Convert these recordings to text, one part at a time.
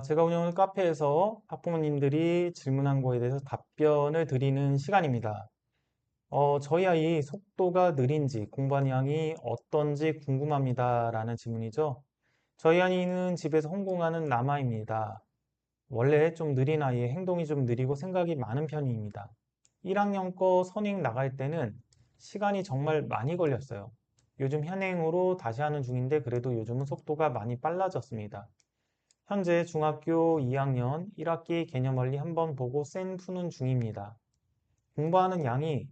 제가 운영하는 카페에서 학부모님들이 질문한 거에 대해서 답변을 드리는 시간입니다. 저희 아이 속도가 느린지 공부하는 양이 어떤지 궁금합니다. 라는 질문이죠. 저희 아이는 집에서 혼공하는 남아입니다. 원래 좀 느린 아이의 행동이 좀 느리고 생각이 많은 편입니다. 1학년 거 선행 나갈 때는 시간이 정말 많이 걸렸어요. 요즘 현행으로 다시 하는 중인데 그래도 요즘은 속도가 많이 빨라졌습니다. 현재 중학교 2학년 1학기 개념원리 한번 보고 센 푸는 중입니다. 공부하는 양이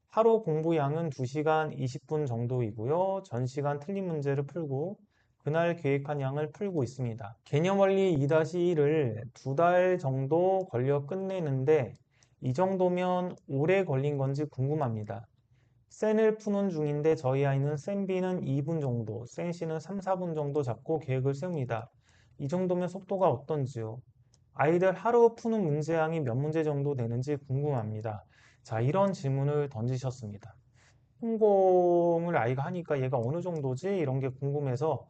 하루 공부 양은 2시간 20분 정도이고요. 전 시간 틀린 문제를 풀고 그날 계획한 양을 풀고 있습니다. 개념원리 2-1을 2달 정도 걸려 끝내는데 이 정도면 오래 걸린 건지 궁금합니다. 센을 푸는 중인데 저희 아이는 센 B는 2분 정도, 센 C는 3, 4분 정도 잡고 계획을 세웁니다. 이 정도면 속도가 어떤지요? 아이들 하루 푸는 문제량이 몇 문제 정도 되는지 궁금합니다. 자, 이런 질문을 던지셨습니다. 성공을 아이가 하니까 얘가 어느 정도지? 이런 게 궁금해서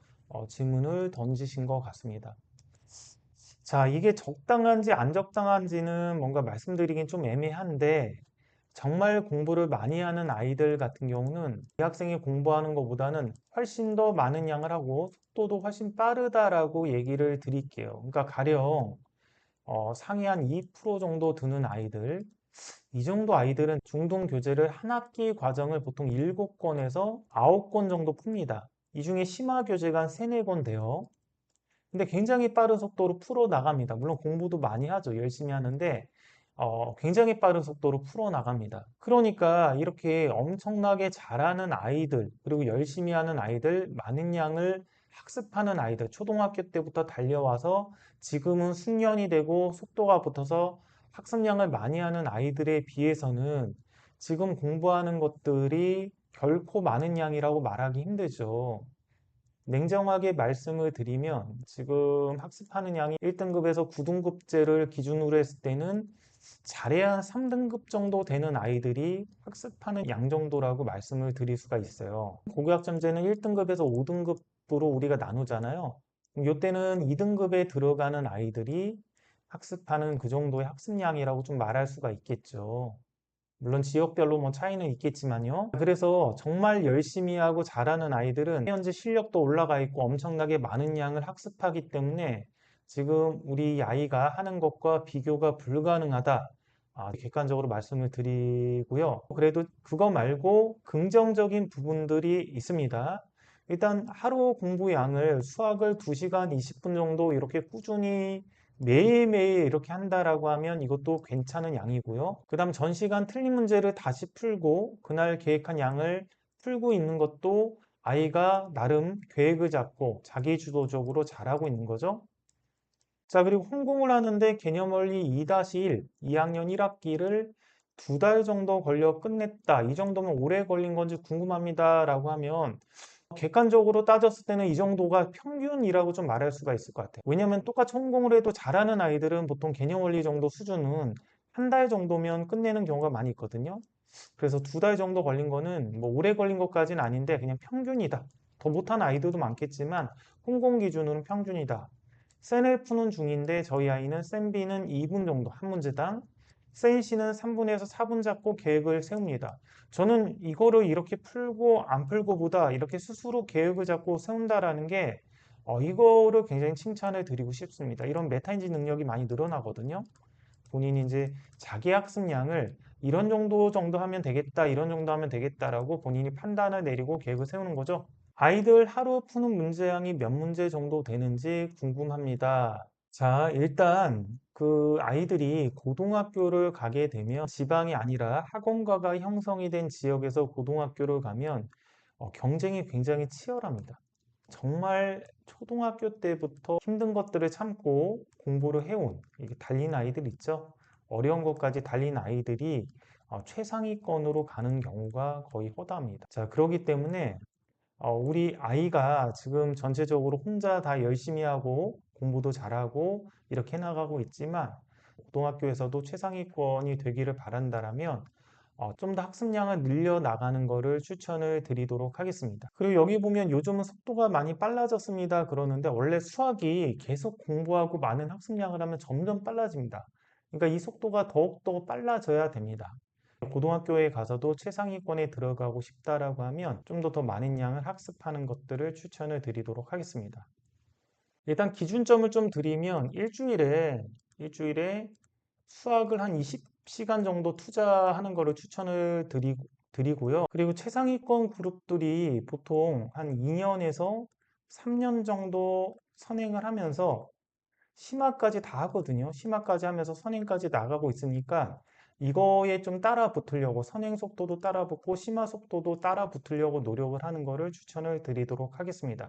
질문을 던지신 것 같습니다. 자, 이게 적당한지 안 적당한지는 뭔가 말씀드리긴 좀 애매한데 정말 공부를 많이 하는 아이들 같은 경우는 이 학생이 공부하는 것보다는 훨씬 더 많은 양을 하고 속도도 훨씬 빠르다라고 얘기를 드릴게요. 그러니까 가령 상위 한 2% 정도 드는 아이들, 이 정도 아이들은 중등 교재를 한 학기 과정을 보통 7권에서 9권 정도 풉니다. 이 중에 심화 교재가 한 3, 4권 돼요. 근데 굉장히 빠른 속도로 풀어 나갑니다. 물론 공부도 많이 하죠. 열심히 하는데 굉장히 빠른 속도로 풀어 나갑니다. 그러니까 이렇게 엄청나게 잘하는 아이들, 그리고 열심히 하는 아이들, 많은 양을 학습하는 아이들, 초등학교 때부터 달려와서 지금은 숙련이 되고 속도가 붙어서 학습량을 많이 하는 아이들에 비해서는 지금 공부하는 것들이 결코 많은 양이라고 말하기 힘들죠. 냉정하게 말씀을 드리면 지금 학습하는 양이 1등급에서 9등급제를 기준으로 했을 때는 잘해야 3등급 정도 되는 아이들이 학습하는 양 정도라고 말씀을 드릴 수가 있어요. 고교학점제는 1등급에서 5등급으로 우리가 나누잖아요. 이때는 2등급에 들어가는 아이들이 학습하는 그 정도의 학습량이라고 좀 말할 수가 있겠죠. 물론 지역별로 뭐 차이는 있겠지만요. 그래서 정말 열심히 하고 잘하는 아이들은 현재 실력도 올라가 있고 엄청나게 많은 양을 학습하기 때문에 지금 우리 아이가 하는 것과 비교가 불가능하다. 객관적으로 말씀을 드리고요. 그래도 그거 말고 긍정적인 부분들이 있습니다. 일단 하루 공부 양을 수학을 2시간 20분 정도 이렇게 꾸준히 매일매일 이렇게 한다라고 하면 이것도 괜찮은 양이고요. 그 다음 전 시간 틀린 문제를 다시 풀고 그날 계획한 양을 풀고 있는 것도 아이가 나름 계획을 잡고 자기주도적으로 잘하고 있는 거죠. 자, 그리고 혼공을 하는데 개념원리 2-1, 2학년 1학기를 2달 정도 걸려 끝냈다. 이 정도면 오래 걸린 건지 궁금합니다. 라고 하면 객관적으로 따졌을 때는 이 정도가 평균이라고 좀 말할 수가 있을 것 같아요. 왜냐면 똑같이 혼공을 해도 잘하는 아이들은 보통 개념 원리 정도 수준은 한 달 정도면 끝내는 경우가 많이 있거든요. 그래서 2달 정도 걸린 거는 뭐 오래 걸린 것까지는 아닌데 그냥 평균이다. 더 못한 아이들도 많겠지만 혼공 기준으로는 평균이다. 센을 푸는 중인데 저희 아이는 센 B는 2분 정도 한 문제당, 센 C는 3분에서 4분 잡고 계획을 세웁니다. 저는 이거를 이렇게 풀고 안 풀고보다 이렇게 스스로 계획을 잡고 세운다라는 게 이거를 굉장히 칭찬을 드리고 싶습니다. 이런 메타인지 능력이 많이 늘어나거든요. 본인이 이제 자기 학습량을 이런 정도 하면 되겠다, 이런 정도 하면 되겠다라고 본인이 판단을 내리고 계획을 세우는 거죠. 아이들 하루 푸는 문제량이 몇 문제 정도 되는지 궁금합니다. 자, 일단 그 아이들이 고등학교를 가게 되면 지방이 아니라 학원가가 형성이 된 지역에서 고등학교를 가면 경쟁이 굉장히 치열합니다. 정말 초등학교 때부터 힘든 것들을 참고 공부를 해온 이게 달린 아이들 있죠. 어려운 것까지 달린 아이들이 최상위권으로 가는 경우가 거의 허다합니다. 자, 그렇기 때문에 우리 아이가 지금 전체적으로 혼자 다 열심히 하고 공부도 잘하고 이렇게 나가고 있지만 고등학교에서도 최상위권이 되기를 바란다라면 좀 더 학습량을 늘려나가는 거를 추천을 드리도록 하겠습니다. 그리고 여기 보면 요즘은 속도가 많이 빨라졌습니다. 그러는데 원래 수학이 계속 공부하고 많은 학습량을 하면 점점 빨라집니다. 그러니까 이 속도가 더욱더 빨라져야 됩니다. 고등학교에 가서도 최상위권에 들어가고 싶다라고 하면 좀 더 많은 양을 학습하는 것들을 추천을 드리도록 하겠습니다. 일단 기준점을 좀 드리면 일주일에 수학을 한 20시간 정도 투자하는 거를 추천을 드리고요. 그리고 최상위권 그룹들이 보통 한 2년에서 3년 정도 선행을 하면서 심화까지 다 하거든요. 심화까지 하면서 선행까지 나가고 있으니까 이거에 좀 따라 붙으려고 선행 속도도 따라 붙고 심화 속도도 따라 붙으려고 노력을 하는 거를 추천을 드리도록 하겠습니다.